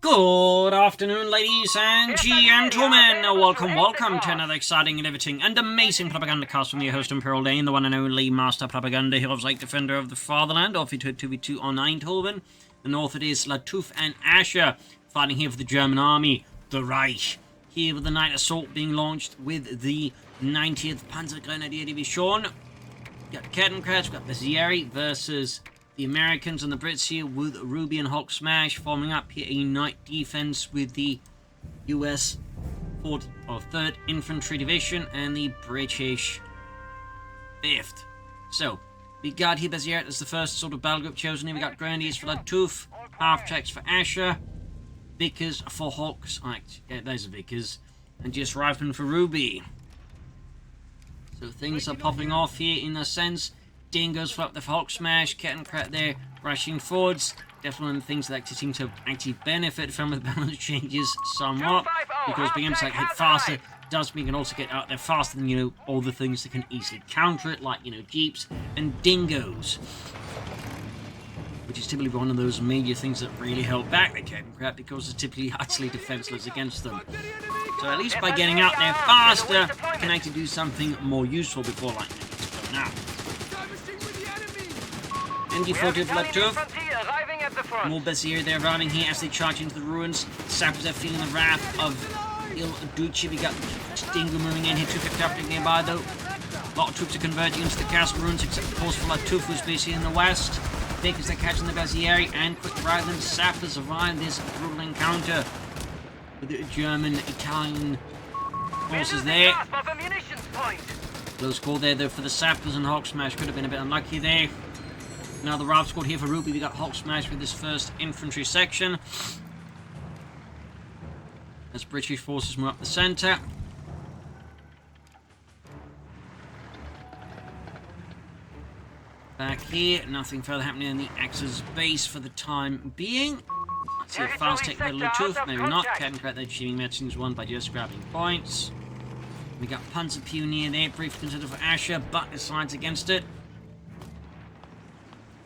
Good afternoon, ladies and gentlemen. Welcome to another exciting, riveting, and amazing Propagandacast from your host, Imperial Dane, the one and only Master Propaganda, Heroes like Defender of the Fatherland, off to 2v2 on Eindhoven. The north it is Lattouf and Ashur, fighting here for the German army, the Reich. Here with the night assault being launched with the 90th Panzergrenadier Division. We've got Kettenkreuz, we've got Bessieri versus the Americans and the Brits here with Ruby and Hulksmash, forming up here a night defense with the US 3rd Infantry Division and the British 5th. So, we got here Bessieri as the first sort of battle group chosen here. We got Grenadiers for Lattouf, half-tracks for Ashur, Vickers for Hulks. Yeah, those are Vickers, and just Riflemen for Ruby. So things are popping off here in a sense. Dingoes for up the Hulksmash, Kettenkreuz there rushing forwards. Definitely one of the things that seem to actually benefit from the balance changes somewhat, because being able to hit faster does mean you can also get out there faster than, all the things that can easily counter it, like, jeeps and dingoes. Which is typically one of those major things that really hold back the Kettenkreuz, because it's typically utterly defenseless against them. So at least by getting out there faster, you can actually do something more useful before lightning gets blown out. MD40 of Lattouf. More Bessieri there arriving here as they charge into the ruins. Sappers are feeling the wrath of Il Duce. We got Dingo moving in here, 250 up nearby though. A lot of troops are converging into the castle ruins, except of course for Lattouf, who's basically in the west. Vickers are catching the Bessieri, and quick rather than Sappers survive this brutal encounter with the German-Italian forces there. Close call there though for the Sappers, and Hulksmash could have been a bit unlucky there. Now the Rav squad here for Ruby. We got Hulksmash with this first infantry section, as British forces move up the centre. Back here, nothing further happening in the Axis base for the time being. Let's see a fast take by Lattouf, maybe not. Kettenkreuz there achieving Metzing's one by just grabbing points. We got Panzer Pioneer there, briefly considered for Ashur, but decides against it.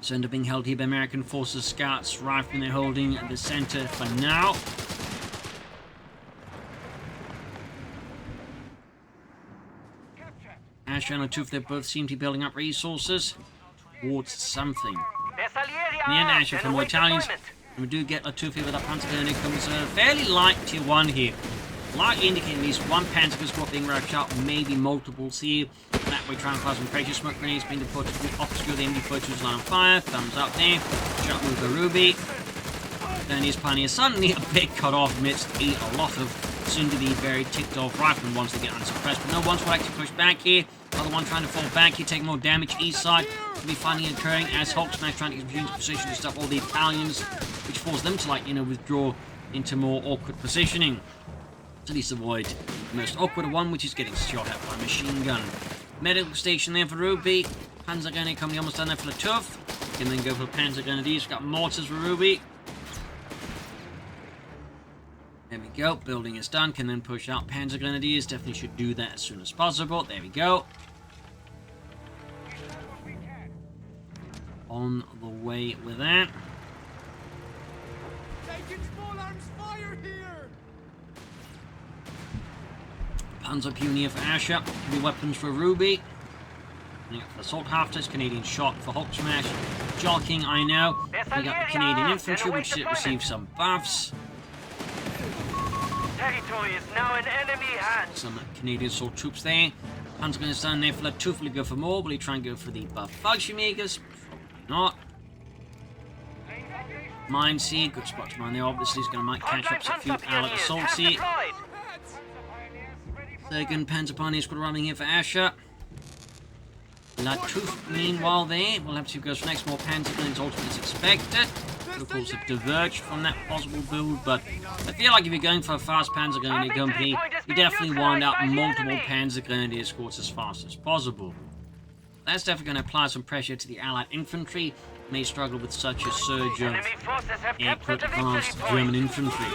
So end up being held here by American forces, scouts, riflemen they're holding at the centre for now. Ashur and Lattouf, they both seem to be building up resources towards something. In the end, Ashur for more Italians, and we do get Lattouf here with that Panzer Grenadier comes fairly light tier 1 here. Likely indicating at least one Panzer squad being rushed out, maybe multiples here. That way, trying to fire some pressure smoke grenades being deployed to obscure the MD42's line of fire. Thumbs up there. Shot move the Ruby. Then his Pioneer suddenly a bit cut off amidst a lot of soon to be very ticked off riflemen once they get unsuppressed. But no, ones will actually push back here. Other one trying to fall back here, taking more damage east side. Will be finding occurring as Hulksmash trying to get into position to stop all the Italians, which forced them to withdraw into more awkward positioning. To at least avoid the most awkward one, which is getting shot at by a machine gun. Medical station there for Ruby. Panzer Grenadier company almost done there for Lattouf. Can then go for Panzer Grenadiers. We've got mortars for Ruby. There we go. Building is done. Can then push out Panzer Grenadiers. Definitely should do that as soon as possible. There we go. On the way with that. Panzer Pioneer for Ashur, heavy weapons for Ruby. Assault half-test, Canadian shot for Hulksmash. Jolking, I know. We got the Canadian infantry, which received some buffs. Territory is now in enemy hands. Some Canadian assault troops there. Panzer going to stand there for Lattouf. Will he go for more? Will he try and go for the buff Fallschirmjägers? Probably not. Mines here, good spot to mine there. Obviously, he's going to catch up to a few Allied assaults here. Second Panzer Pioneer squad running here for Ashur. Lattouf, meanwhile, there. We'll have to go for next more Panzer Grenadiers ultimate as expected. Of course, have diverged from that possible build, but I feel like if you're going for a fast Panzer Grenadier company, you definitely wind out multiple Panzer Grenadier squads as fast as possible. That's definitely going to apply some pressure to the Allied infantry. May struggle with such a surge of air-cut advanced German infantry.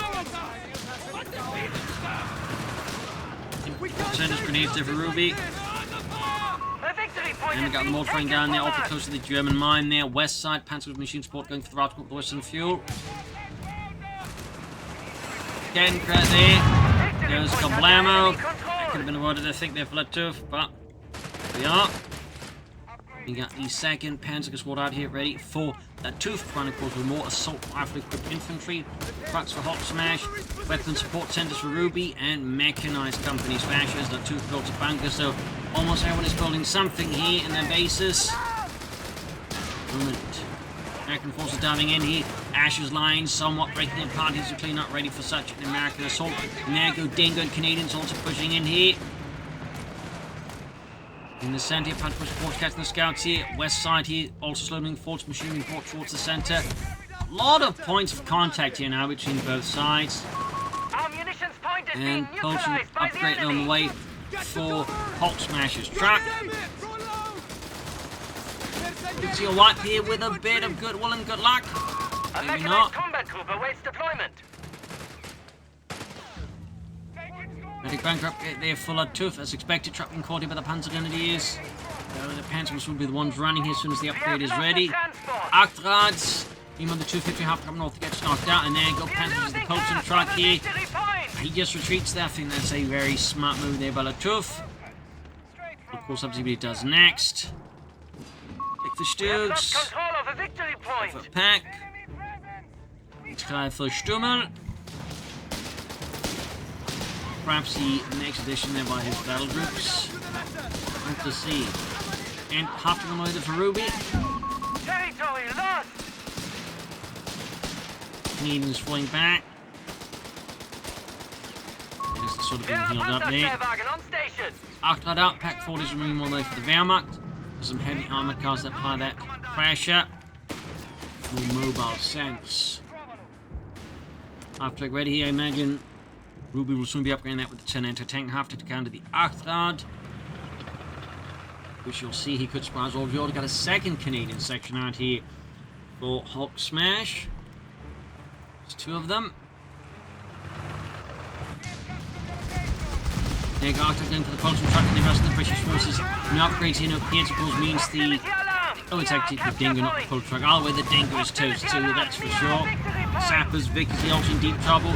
Senders grenades there for Ruby. And we got them all throwing down there, awfully close to the German mine there. West side, Panzer machine support going for the route with the Western fuel. Again, right there. There's Kablamo. That could have been avoided, I think, there for Lattouf, but here we are. We got the second Panzer squad out here ready for Lattouf, trying to cause with more assault rifle equipped infantry, trucks for Hulksmash, weapon support centers for Ruby, and mechanized companies for Ashur. Lattouf built a bunker, so almost everyone is building something here in their bases. Moment. American forces diving in here. Ashur's lines somewhat breaking apart. He's clearly not ready for such an American assault. And there go Dingo and Canadians also pushing in here. In the center, punch push force catching the scouts here. West side here, also slowing force machinery brought towards the center. A lot of points of contact here now between both sides. And Colton upgrade on the way for Hulksmash's truck. Let's see a wipe here with a bit of goodwill and good luck. Maybe not. Combat group awaits deployment. Medic bunker upgrade there for Lattouf as expected. Truck being caught here by the Panzer Grenadiers. The Panzers will be the ones running here as soon as the upgrade is ready. Achtrads, team on the 250 half up north gets knocked out, and there go Panzers the Colton truck here. He just retreats there. I think that's a very smart move there by Lattouf. Of course, obviously, what he does next. Pick the Stoogs. For Pack. Try for Stummel. Perhaps the next edition there by his battle groups. Hope to see. And half of them over for Ruby. Territory lost. Canadians falling back. Just sort of being healed up there. Achtrad out, Pack 4 is moving all the way for the Wehrmacht. Some heavy armor cars that apply that pressure. More mobile sense. After ready here, I imagine Ruby will soon be upgrading that with the 10 anti-tank half to counter the Achtrad. Which you'll see he could surprise all of you. Already got a second Canadian section out here for Hulksmash. There's two of them. There go Achtrad going for the Colton truck and the rest of the British forces. No upgrades here, no Piers, of course, means the... Oh, it's actually the Dingo, not the Colton truck. I'll wear the Dingo is toast too, that's for sure. Sappers, Vickers, also in deep trouble.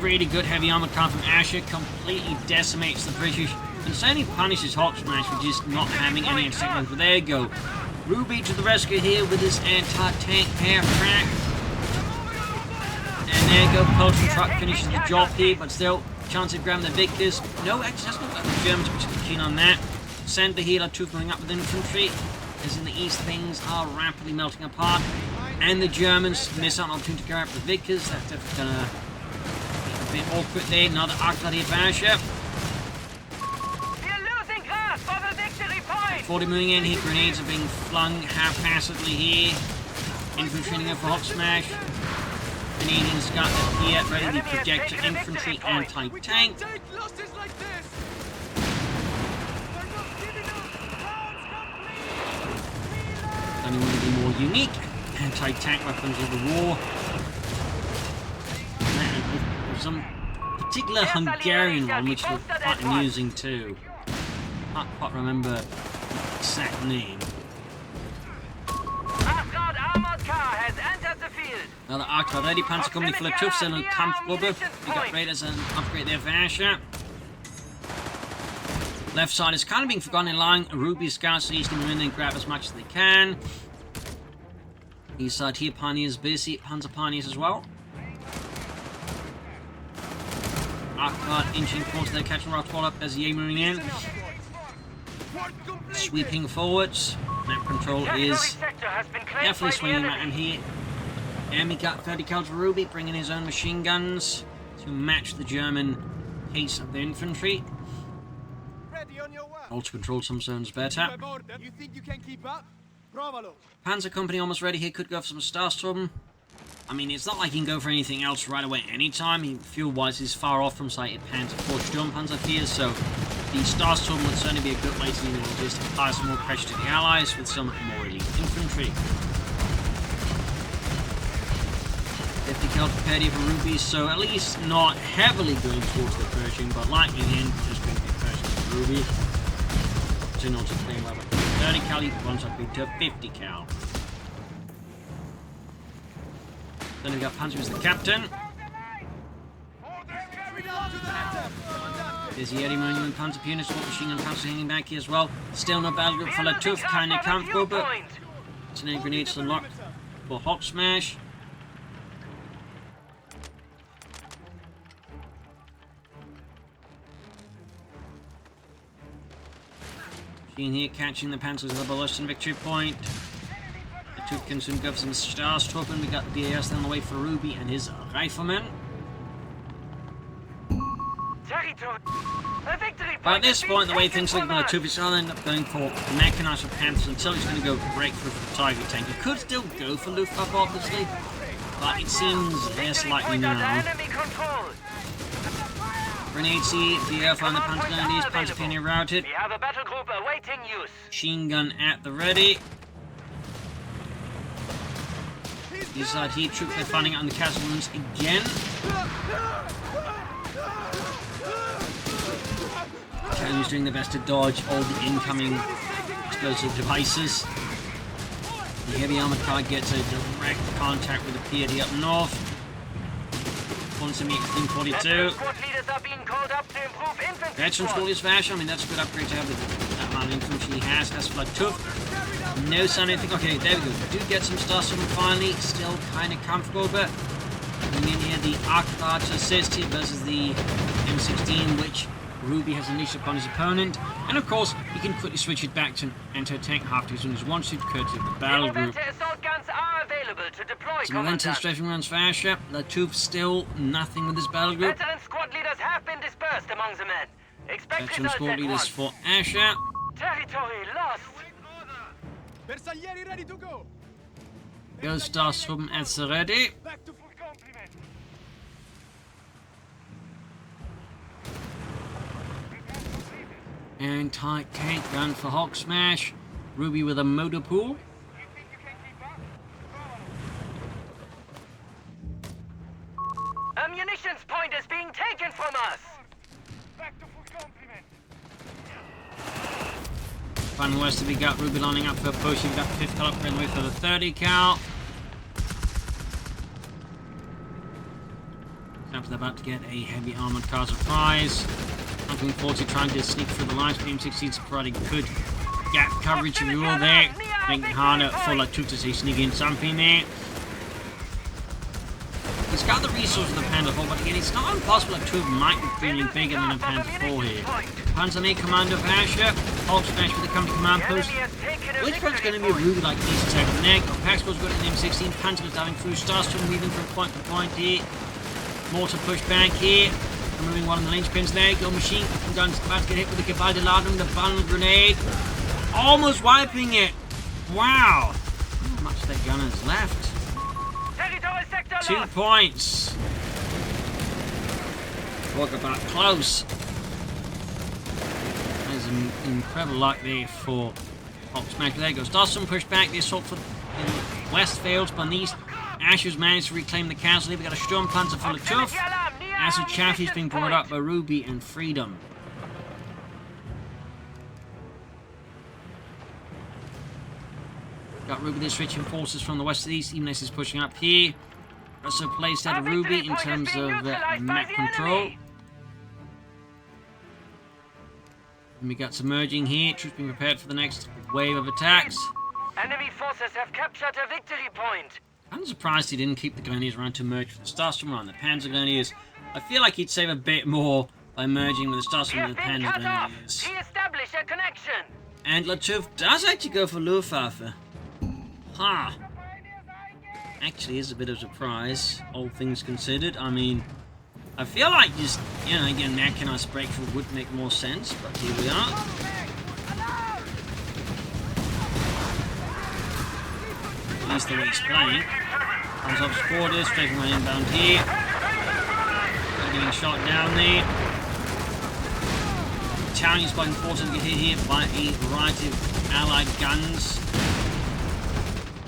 Really good heavy armor car from Ashur, completely decimates the British. And certainly punishes Hulksmash for just not having any anti-tank. But there you go. Ruby to the rescue here with his anti-tank air track. And there you go, Colton truck finishes the job here, but still, chance of grabbing the Vickers. No access, not like the Germans, which is keen on that. Center here, Lattouf going up with infantry. As in the east, things are rapidly melting apart. And the Germans miss out on opportunity to grab the Vickers. That's definitely gonna be a bit awkward there. Another Achtrad here for Ashur. 40 moving in here, grenades are being flung haphazardly here. Infantry in for Hulksmash. Canadians got the here, ready to project infantry anti-tank. Only one of the more unique anti-tank weapons of the war. And some particular Hungarian one, which looked quite amusing too. Can't quite remember the exact name. Another Achtrad ready, Panzer Company for Lattouf, selling Kampfgruppe. We got Raiders and upgrade there for Ashur. Left side is kind of being forgotten in line. Ruby scouts east and win and grab as much as they can. East side here, Pioneers busy, Panzer Pioneers as well. Achtrad inching towards their catching rock up as Ye moving in. Sweeping forwards. Map control is definitely swinging that in here. And we got 30 cal for Ruby, bringing his own machine guns to match the German pace of the infantry. Also control some zones better. You think you can keep up? Panzer Company almost ready here, could go for some Starstorm. I mean, it's not like he can go for anything else right away anytime. Fuel-wise, he's far off from sighted Panzer IV Sturm Panzer IV, so the Starstorm would certainly be a good way to just apply some more pressure to the Allies with some more elite infantry. 50 cal prepared here for Ruby, so at least not heavily going towards the Pershing, but lightning in, just going to be Pershing for Ruby. So not to claim level 30 cal, he runs up to 50 cal. Then we got Panzer as the captain. There's the Eddie Panzer Pianist, Assault Machine Gun Panzer hanging back here as well. Still no battle group for Lattouf, kind of comfortable, but it's an grenades unlocked for Hulksmash. Machine here catching the Panzers of the Ballista victory point. Lattouf can soon go for some Starstruppen. We got the DAS on the way for Ruby and his riflemen. By this point, the way things look about Lattouf, he's going to end up going for mechanized Panthers until he's going to go break through for the Tiger tank. He could still go for Luftwaffe, obviously, but it seems less likely now. Grenade C, the Air on the Panzer Grenadiers, Panzer Pioneer routed. We have a battle group awaiting use. Machine gun at the ready. These heat troops, they're finding out on the castle rooms again. Chinese doing their best to dodge all the incoming explosive devices. The heavy armored car gets a direct contact with the PAD up north. Wants to meet 1542. Veteran squad is Vash. I mean, that's a good upgrade to have with that amount of infantry he has. As for Lattouf, no sign of anything. Okay, there we go. We do get some stuff finally. Still kind of comfortable, but we need here the Arc to assist here versus the M16, which Ruby has unleashed upon his opponent, and of course he can quickly switch it back to an anti-tank half as soon as one suit courtesy of the battle group. Some momentum strafing runs for Ashur. Lattouf still nothing with his battle group. Veteran squad leaders have been dispersed among the men. Expect Veteran results squad at leaders once. for Ashur. Territory lost. Bersaglieri ready to go. Goes Starstruppen at the ready. Back to full complement. Anti-tank gun for Hulksmash. Ruby with a motor pool. A munitions point is being taken from us. Back to full complement. Final west we got Ruby lining up for a push. We've got 5th cal upgrade on the way for the 30 cal. Perhaps they're about to get a heavy armored car surprise. Looking forward to trying to sneak through the lines. PM16's providing good gap coverage if you will there. Making it harder for Lattouf to say sneak in something there. He's got the resources of the Panzer 4, but again, it's not impossible that Lattouf might be feeling bigger than a Panzer 4 here. Panzer A Commander of Ashur, Hulksmash with the company command post. Which one's going to be a Ruby like these attack the neck? Paxpo's got an M16, Panzer is diving through, Starstruppen weaving from point to point here. Mortar push back here. Removing one of the linchpins there. Go machine guns about to get hit with the Cavalladum, the bundle grenade. Almost wiping it. Wow. How much that gun has left? 2 points. Talk about close. There's an incredible luck there for Hulksmash. There goes Dawson. Push back the assault for the west fails, but these Ashur's managed to reclaim the castle. We've got a Sturm Panzer for Lattouf. Acid Chaffee's being brought up by Ruby and Freedom. Got Ruby there switching forces from the west to the east, even as he's pushing up here. Also placed out of Ruby in terms of map control. And we got some merging here. Troops being prepared for the next wave of attacks. Enemy forces have captured a victory point. I'm surprised he didn't keep the Grenadiers around to merge with the Starstruppen on the Panzer Grenadiers. I feel like he'd save a bit more by merging with the Starstruppen and the Panzer Grenadiers. Establish a connection. And Lattouf does actually go for Luftwaffe. Ha! Actually is a bit of a surprise, all things considered. I mean, I feel like just, you know, again, mechanized breakthrough would make more sense, but here we are. At least the way he's playing. Comes off supporters, straight from my inbound here. Getting shot down there. Italians by forces get hit here by a variety of allied guns.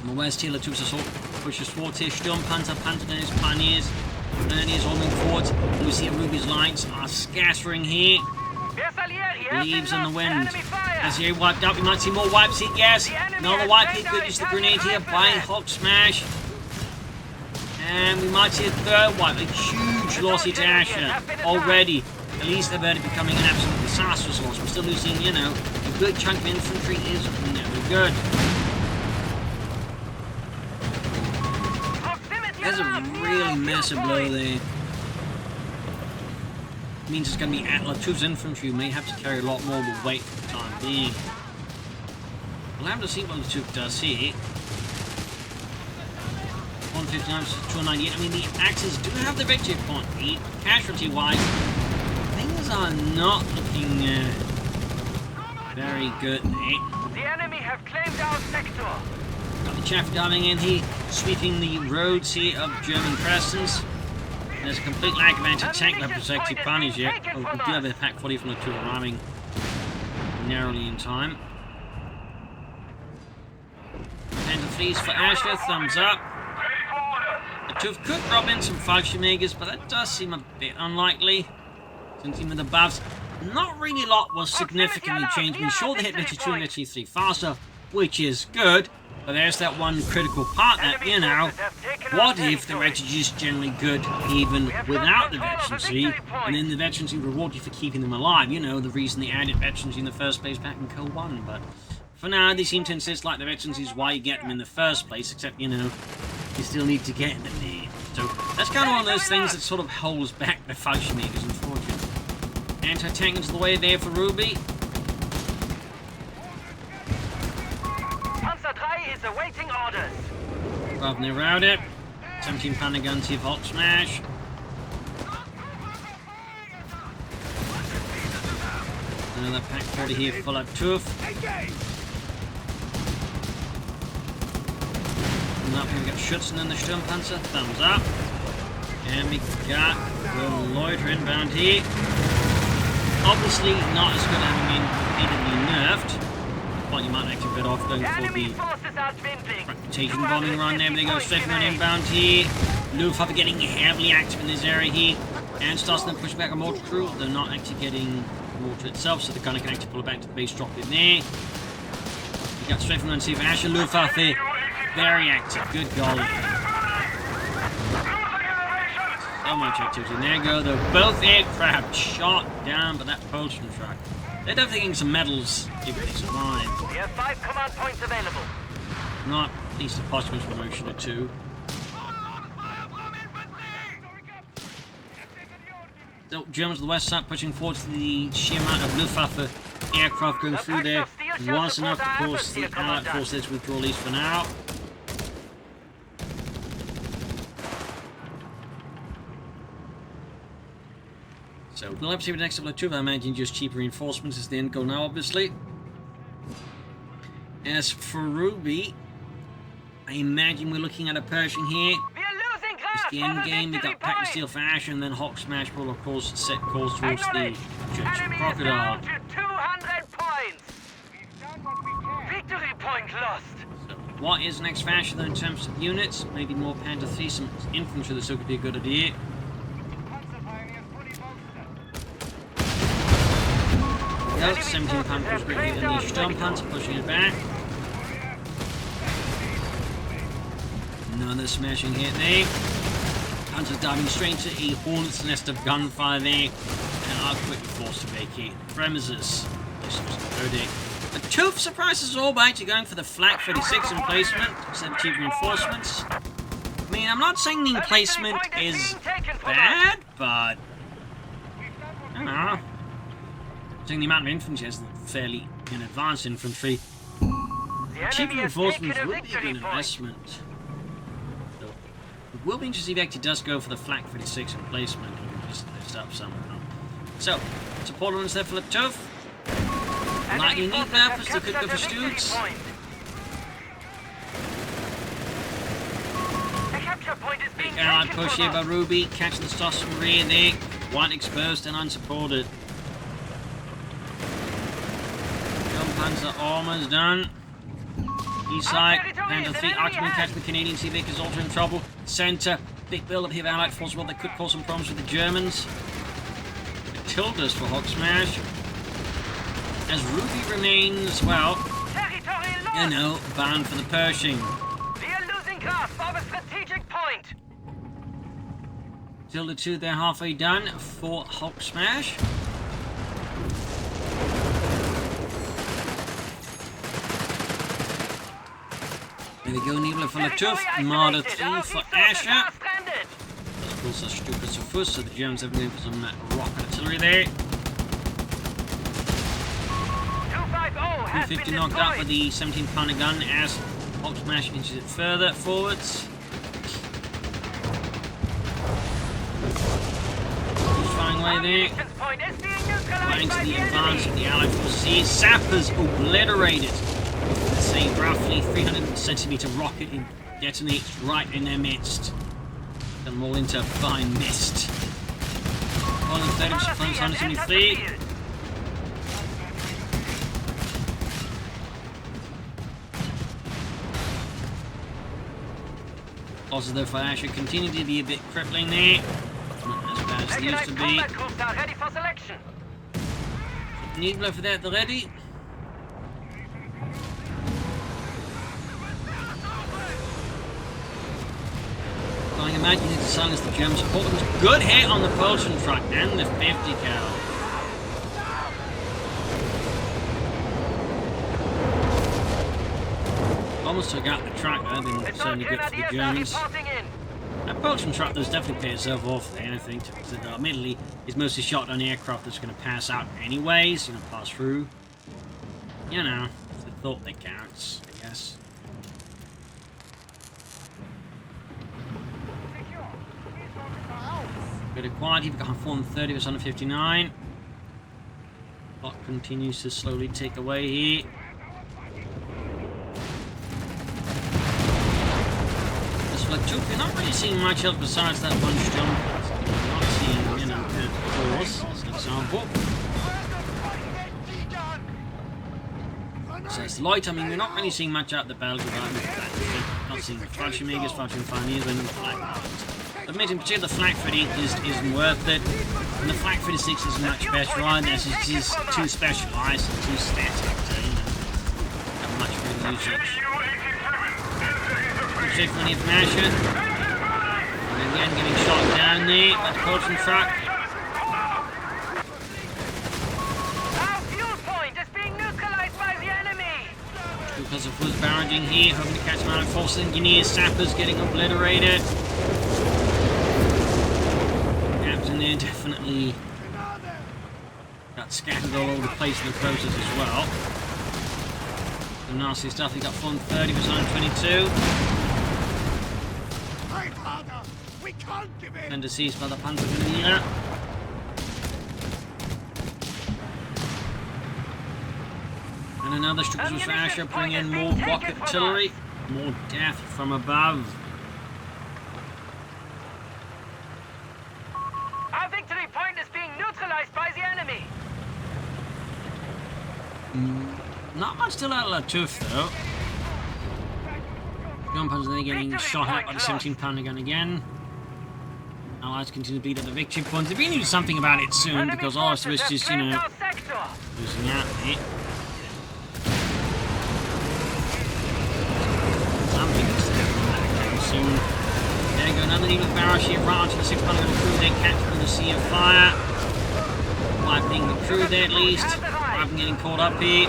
On the west here, Lattouf's assault pushes forward here. Sturm Panzer, Panzer Grenadiers, Pioneers. Grenadiers all moving forward. And we see Ruby's lines are scattering here. Leaves in the wind. As he wiped out, we might see more wipes here. Yes, another wipe here. Good use the grenade here by Hulksmash. And we might see a third wipe. A huge huge loss here to Ashur. Already, at least they're already becoming an absolute disastrous loss. We're still losing, you know, a good chunk of infantry is never good. There's a really massive blow there. Means it's going to be Lattouf's infantry who may have to carry a lot more of the weight for the time being. We'll have to see what Lattouf does here. 159 to 298. I mean, the Axes do have the victory point. Casualty-wise, things are not looking very good, mate. The enemy have claimed our sector. Got the chaff diving in here, sweeping the roads here of German presence. There's a complete lack of anti-tank protective advantage here. Oh, we do have a Pack 40 from Lattouf arriving narrowly in time. And the fleas for Ashur, thumbs up. Lattouf could drop in some 5 Shimegas, but that does seem a bit unlikely. Since even with the buffs, not really a lot was significantly changed. We sure they hit Litchi 2 and Litchi 3 faster, which is good. But there's that one critical part that, you know, what if the Veterancy is generally good even without the Veterancy, and then the Veterancy reward you for keeping them alive? You know, the reason they added Veterancy in the first place back in CoH 1, but for now they seem to insist like the Veterancy is why you get them in the first place, except, you know, you still need to get them there. So that's kind of one of those things that sort of holds back the function makers, unfortunately. Anti-tank into the way there for Ruby. Panzer 3 is awaiting orders. Rather than around it. 17 pounder guns here for Hulksmash. Another Pack 40 here for Lattouf. And up we got Schutzen and the Sturmpanzer. Thumbs up. And we got the Loiter inbound here. Obviously not as good having been repeatedly nerfed. But you might actually bit off going for the reputation bombing run there. They go straight from an inbound here. Luftwaffe getting heavily active in this area here. And starts to push back a mortar crew. They're not actually getting mortar itself, so the gunner can actually pull it back to the base, drop it there. You got straight from the Ashur. Luftwaffe very active. Good golly. So much activity. And there you go, though. Both aircraft shot down by that Polstrom truck. They're definitely getting some medals if they survive. We have 5 command points available. Not least a posthumous promotion or 2. So Germans on the west side pushing forward to the sheer amount of Luftwaffe aircraft going through there was enough to force the Allied forces to withdraw, at least for now. So we'll have to see what the next couple of 2. I imagine just cheaper reinforcements is the end goal now, obviously. As for Ruby, I imagine we're looking at a Pershing here. We are losing ground. It's the end game. We got Pack and Steel for Ashur, and then Hulksmash will, of course, set course towards the Church of Crocodile. 200 points. Victory point lost. So, what is next for Ashur, though, in terms of units? Maybe more Panther 3, some infantry, that still could be a good idea. Well, 17 Panthers great here, and the Sturmpanzer pushing it back. Another smashing hit there. Panthers diving straight into a hornet's nest of gunfire there, and are quickly forced to vacate the premises. Lattouf surprises all by actually going for the Flak 36 emplacement instead of cheap reinforcements. I mean, I'm not saying the emplacement is bad, but I don't know. The amount of infantry has fairly advanced infantry. Cheap reinforcements would be a good investment. So, it will be interesting if he actually does go for the Flak 36 emplacement. Just lift up somehow. So, support runs there for Lattouf. Lightning neat purpose, they could go for Stoots. Big allied push here by Ruby, catching the stars from rear there. White exposed and unsupported. Panzer almost done. East side, Panther 3, Archman catching the Canadian Sea Vickers also in trouble. Centre, big build up here of Allied force, well, that could cause some problems with the Germans. Tildas for Hulksmash. As Ruby remains, well, you know, bound for the Pershing. We are losing grasp of a strategic point. Tilda 2, they're halfway done for Hulksmash. There we go, Nebula for Lattouf, Marder 3 for Ashur. Of course, that's stupid so first, so the Germans have been going for some rocket artillery there. 250 knocked out for the 17-pounder gun as Hulksmash inches it further forwards. He's flying away there. Right into the advance of the Allied forces here. Sappers obliterated. Let's say roughly 300 centimeter rocket detonates right in their midst. Turn them all into fine mist. 130 supplies 173. Losses though for Ashur continue to be a bit crippling there. Not as bad as they used to be. Nebula for that at the ready. I imagine it's to silence the German support. There was good hit on the propulsion truck and the 50 cal. Almost took out the truck, that would have been certainly good for the Germans. That propulsion truck does definitely pay itself off there, I think. Admittedly, it's mostly shot on aircraft that's going to pass out anyways, you know, pass through. You know, it's the thought that counts, I guess. Bit of quality, we've got 430 versus 159. Clock continues to slowly tick away here. This Lattouf, you're not really seeing much else besides that bunch jump. You're not seeing, you know, good force, as an example. So it's light, I mean, we're not really seeing much out the Belgian not seeing the Fallschirmjägers, Fallschirmfahrer, and the Flak. Admitting, particularly the Flak 30 isn't worth it, and the Flak 36 is much better either, as it is too specialised and too static to, you know, have much good usage. Check for the information. And again, getting shot down there by the propulsion truck. Our fuel point is being neutralised by the enemy. Because of was barraging here, hoping to catch them out of force engineers, sappers getting obliterated. Captain there definitely got scattered all over the place in the process as well. Some nasty stuff. He got 130 versus 122. And deceased by the Panzergrenadier. And another structure for Ashur, bring in more rocket artillery, more death from above. Our victory point is being neutralized by the enemy. Not much still out of Lattouf though. Gun Panzer then getting shot at by the 17-pounder gun again. Allies continue to beat at the victory point. They've been doing something about it soon because all of us just, you know, losing out there. Something is happening soon. There you go, another needle barrage here right onto the 6-pounder gun crew there, capturing the sea of fire. Wiping the crew there at least. Rather than getting caught up here.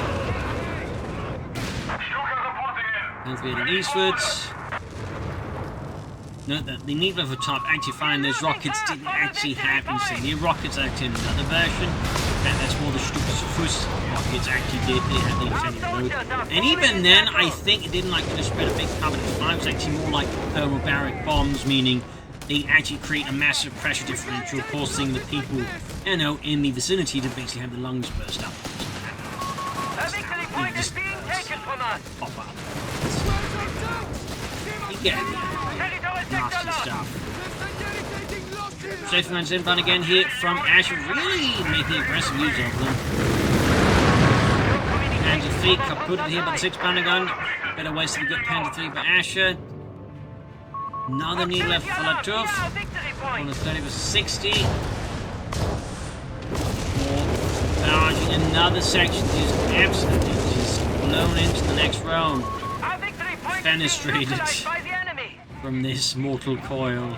Panther heading eastwards. Note that the needle of a top actually find those rockets didn't actually have insignia rockets actually in another version. And that's more the Stukas rockets actually did. They had the insignia load. And even then, I think it didn't like just spread a big cover at the time. It was actually more like thermobaric bombs, meaning they actually create a massive pressure differential, causing the people, you know, in the vicinity to basically have the lungs burst up. A victory point is being taken from us. Pop out. Again, nasty stuff. Safeman's inbound again here from Ashur, really making aggressive use of them. Panther 3 kaputted here by the 6-pounder gun. Better waste of a good Panther 3 by Ashur. Another knee left for Lattouf. On the 30 versus 60. More barraging another section. Just absolutely just blown into the next round. Fenestrated from this mortal coil.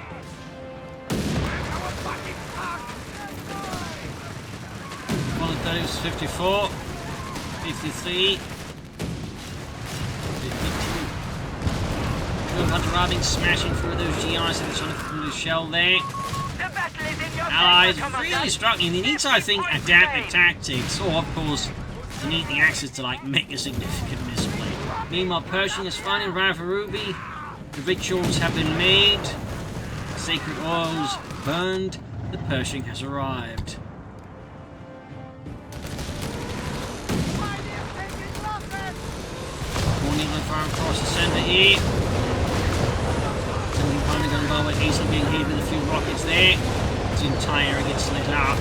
That is 54, 53, 52. Hunter robbing, smashing through those GIs and trying to put them in the shell there. Allies really struggling. They need to, I think, adapt their tactics, or of course, they need the Axis to like make a significant misplay. Meanwhile, Pershing is finding Ruby. The rituals have been made. Sacred oils burned. The Pershing has arrived. Morning firing across the center here. Finally going by way easily being hit with a few rockets there. His entire area gets lit up.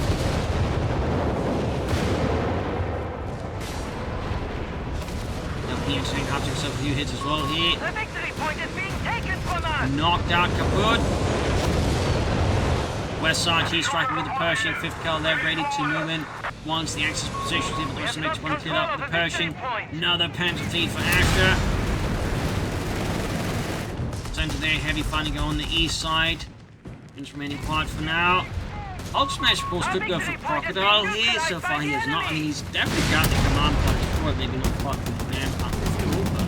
Now the tank after himself a few hits as well here. The victory point is being taken from us! Knocked out kaput. West side here striking with the Pershing. 5th cal there ready to move in. Once the Axis position is able to make one cleared up with the Pershing. Another Panther feed for Ashur. Center there, heavy fighting on the east side. It's remaining quiet for now. Hulksmash, of course, could go for Crocodile here. So far, he has not. I mean, he's definitely got the command points for it. Maybe not quite the command point, but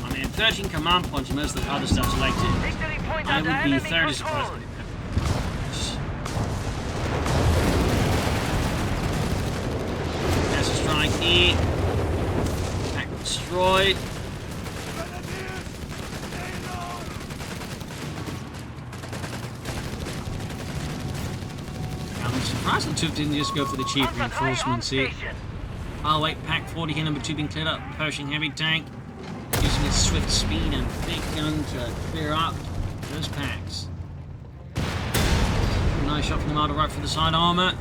I mean, 13 command points, most of the other stuff selected. I would be thoroughly surprised with it. There's a strike here. Pack destroyed. I'm surprised Lattouf didn't just go for the cheap reinforcements here. Oh wait, Pack 40 here, number 2 being cleared up. Pershing heavy tank using its swift speed and big gun to clear up those packs. Nice shot from the model right for the side armor.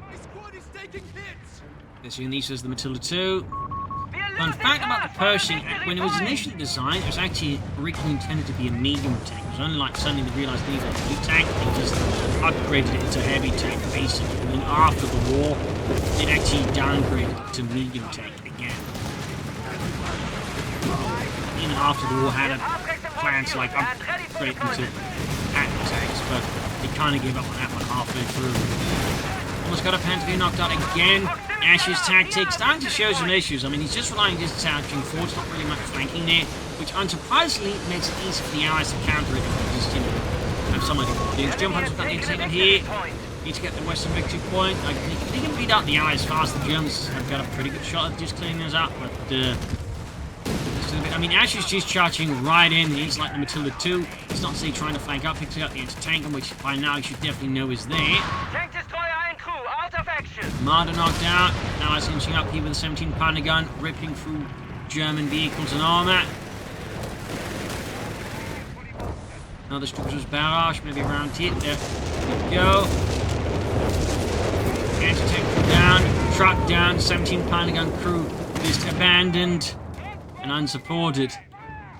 My squad is taking hits! This unit is the Matilda 2. Fun fact about the Pershing, when it was initially designed, it was actually originally intended to be a medium tank. It was only like suddenly they realised they needed a heavy tank, they just upgraded it to heavy tank basically. And then after the war, it actually downgraded it to medium tank again. Even after the war had a plan to like upgrade them to attack tanks, but they kind of gave up on that one halfway through. Almost got a Panther knocked out again. Ash's tactics starting to show some issues. I mean, he's just relying just charging forward, not really much flanking there, which unsurprisingly makes it easy for the Allies to counter it if they just, you know, have somebody to do. Jump Hunter's got the intercept here. Need to get the Western victory point. Like, they can beat out the Allies fast. The Germans have got a pretty good shot at just cleaning those up, but I mean, Ash's just charging right in. He's like the Matilda 2. It's not say trying to flank up, picks up the anti-tank, which by now you should definitely know is there. Tank destroyer and crew out of action. Marder knocked out. Now it's inching up here with a 17-pounder gun, ripping through German vehicles and armor. Another structure's barrage, maybe around here. There we go. Anti-tank down, truck down, 17-pounder gun crew just abandoned and unsupported.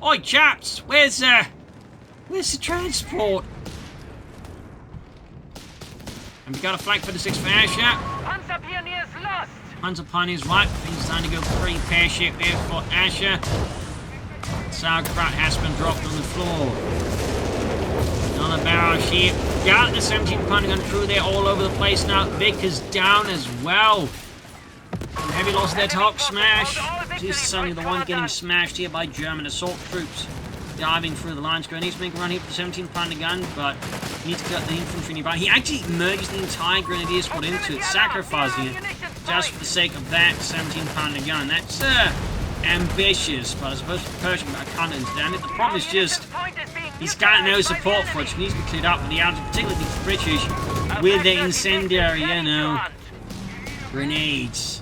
Oi, chaps! Where's the transport? And we got a flag for the 6th for Ashur. Panzer Pioneers lost. Panzer Pioneers right. Things starting to go pretty pear-shaped there for Ashur. Sauerkraut has been dropped on the floor. Another barrage here. Got the 17-pounder gun crew there all over the place now. Vic is down as well. Some heavy loss there to Hulksmash. He's suddenly the one getting smashed here by German assault troops. Diving through the lines, going, needs to make a run here for the 17-pounder gun, but he needs to cut the infantry nearby. He actually merged the entire grenadier squad into it, sacrificing it just for the sake of that 17-pounder gun. That's ambitious, but I suppose for Pershing, I can't understand it. The problem is just he's got no support for it, so he needs to be cleared up with the Allies, particularly the British, with the incendiary, you know, grenades.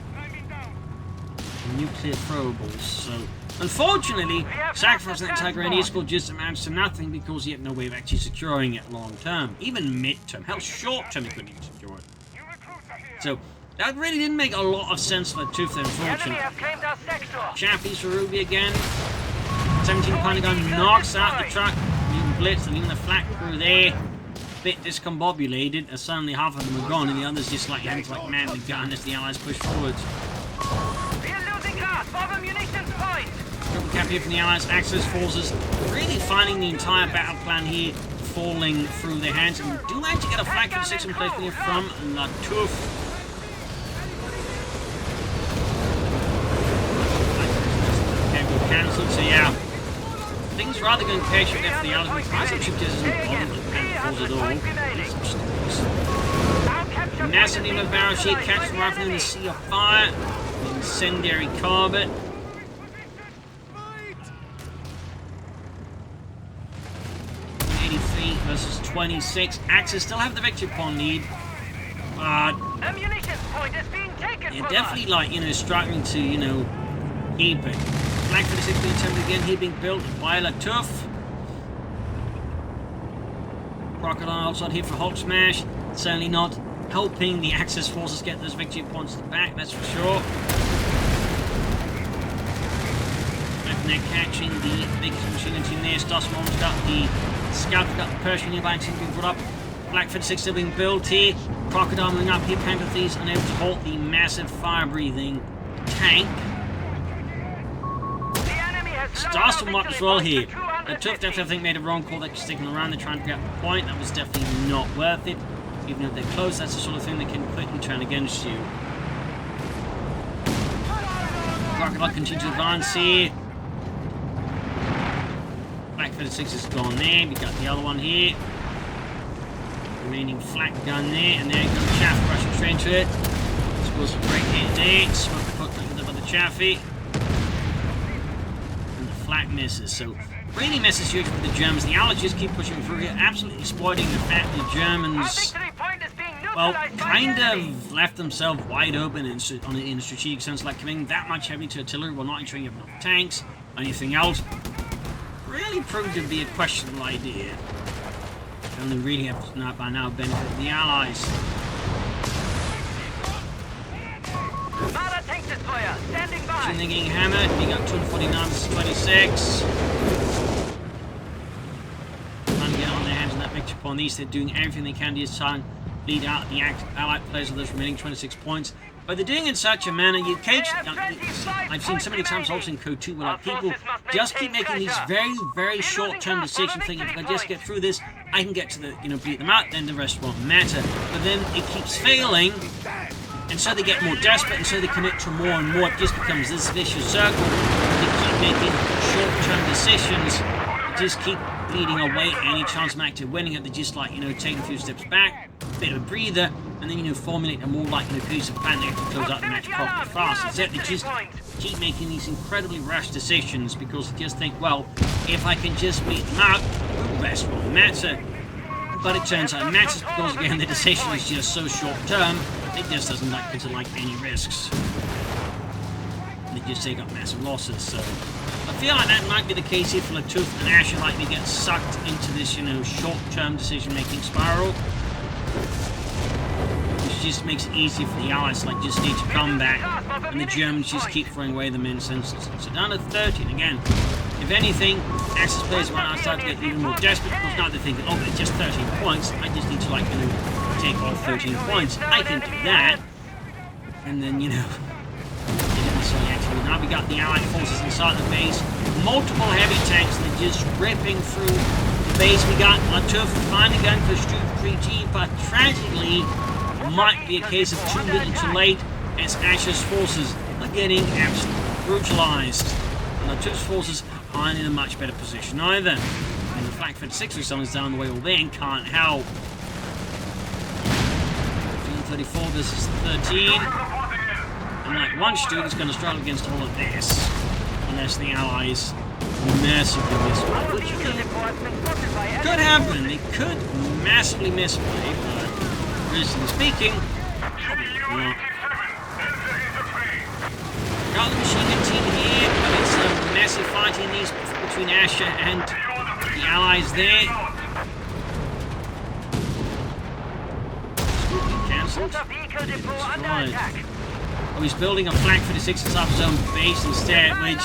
Nuclear throwables, so unfortunately, sacrificing that entire grenadier squad just amounts to nothing because he had no way of actually securing it long term, even mid term. Hell, short term he couldn't even secure it. So that really didn't make a lot of sense for Lattouf, unfortunately. Chappies for Ruby again. 17-pounder gun knocks out the truck, leaving Blitz and leaving the flak crew there. Bit discombobulated, as suddenly half of them are gone and the others just like hands like man with gun as the Allies push forwards. Triple cap here from the Allies, Axis forces really finding the entire battle plan here falling through their hands, and we do actually get a flag for the 6th in place here from Lattouf. cancelled, so yeah. Things rather going pear-shaped there for the Allies. Massive ship just isn't bothered like at all. Massive needle barrel sheet, catch rifle in the sea of fire. Incendiary carbon. 80 feet versus 26. Axis still have the victory point lead. But they're definitely like, struggling to, keep it. Flag 46 being attempted again, here being built by Lattouf. Crocodile outside here for Hulksmash. Certainly not helping the Axis forces get those victory points back, that's for sure. And they're catching the biggest machine team there. Stossman's got the scout, got the Persian nearby team being brought up. Black 56 still being built here. Crocodile moving up here, Panther unable to halt the massive fire-breathing tank. Starstorm up as well here. Lattouf definitely, I think, made a wrong call. They're sticking around, they're trying to get the point. That was definitely not worth it. Even if they're close, that's the sort of thing that can quickly turn against you. Crocodile continues to advance here. Black 56 is gone there. We got the other one here. Remaining flak gun there, and there goes Chaff rushing straight into it. Scores some great hit there. Smoke put by the Chaffy. Flak misses, so really misses huge for the Germans. The Allies just keep pushing through here, absolutely exploiting the fact the Germans, well, kind of left themselves wide open in a strategic sense, like committing that much heavy to artillery while not ensuring you have enough tanks, anything else. Really proved to be a questionable idea. Only really have not by now benefited the Allies. Standing by. They're getting hammered. We got 249 versus 26. Trying to get on their hands on that victory point. These, they're doing everything they can to try and lead out the Allied players with those remaining 26 points. But they're doing it in such a manner, I've seen so many times also in CoH3 where like, people just keep making these very, very short-term decisions, thinking if I just get through this, I can get to the, beat them out, then the rest won't matter. But then it keeps failing. And so they get more desperate, and so they commit to more and more. It just becomes this vicious circle. They keep making short-term decisions. They just keep bleeding away any chance of active winning it. They just like, take a few steps back, a bit of a breather, and then, formulate a more like, cohesive plan. They have to close out the match properly fast. Instead, they just keep making these incredibly rash decisions because they just think, well, if I can just beat them out, the rest won't matter. But it turns out it matters because, again, the decision is just so short-term. It just doesn't like any risks. They just take up massive losses. So I feel like that might be the case here for Lattouf and Ashur. Like they get sucked into this, short-term decision-making spiral, which just makes it easier for the Allies to just need to come back, and the Germans just keep throwing away the main senses. So down to 13 again. If anything, Axis players might start to get even more desperate because now they're thinking, oh, but it's just 13 points. I just need to take all 13 points. I can do that. And then, they didn't necessarily actually. Now we got the Allied forces inside the base. Multiple heavy tanks that are just ripping through the base. We got Lattouf finally going for Stu 3G, but tragically, it might be a case of too little too late as Ashur's forces are getting absolutely brutalized. And Lattouf's forces aren't in a much better position either. And the Flak 56 or someone's down the way, well, they can't help. 34 versus 13. And like one Stu is going to struggle against all of this. Unless the Allies massively misplay. Which could happen. They could massively misplay, but realistically speaking, not. Got the machine gun team here, but it's a massive fighting these between Ashur and the Allies there. Cancelled. Oh, he's building a flank for the 6th his own base instead, which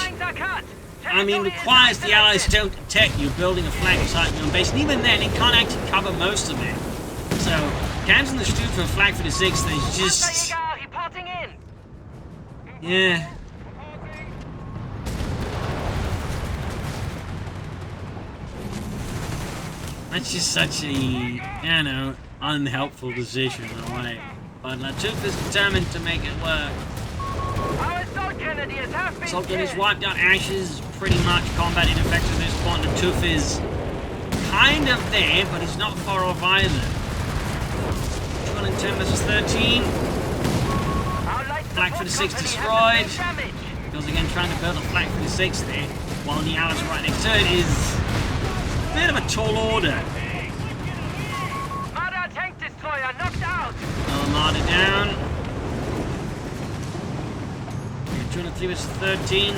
requires the Allies don't attack you, building a flank inside your own base. And even then, it can't actually cover most of it. So, canceling the Stu for a flank for the 6th, they just... Yeah. That's just such a, unhelpful decision in a way. But Lattouf is determined to make it work. grenadiers have been Sultan has killed. wiped out Ash's pretty much combat ineffective at this point. Lattouf is kind of there, but he's not far off either. 210 versus 13. Flak 46 destroyed. Because again, trying to build a Flak 46 there, while the Allies are right next to it is a bit of a tall order. Armada tank destroyer knocked out. Armada down. 203 versus 13.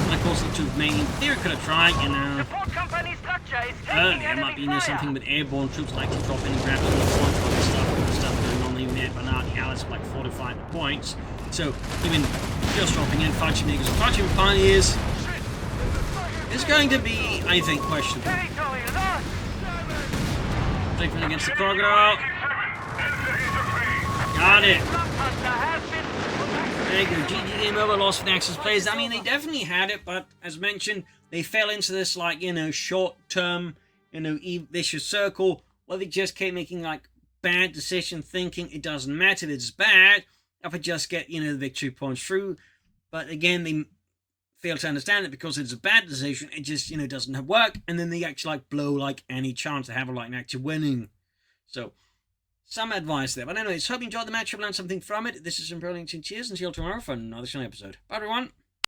And of course, the two main in theory could have tried, you know. Support company structure is taking Earlier enemy might be fire. something with airborne troops like to drop in and grab some of the front and stuff going on even there, but now the Allies are like fortified the points. So even just dropping in fighting makers and fighting pioneers is going to be, I think, questionable. Territory lost. Taking against the crocodile. Got it. Luftwaffe has been. There you go. GG game over. Lost for Nexus players. I mean, they definitely had it, but as mentioned, they fell into this like short-term, vicious circle where they just kept making like bad decision, thinking it doesn't matter if it's bad if I just get the victory points through. But again, they fail to understand it because it's a bad decision. It just doesn't work, and then they actually like blow like any chance to have like actually winning. So. Some advice there. But anyways, hope you enjoyed the match. Hope you learned something from it. This is Imperial Cheers. Until tomorrow for another episode. Bye, everyone.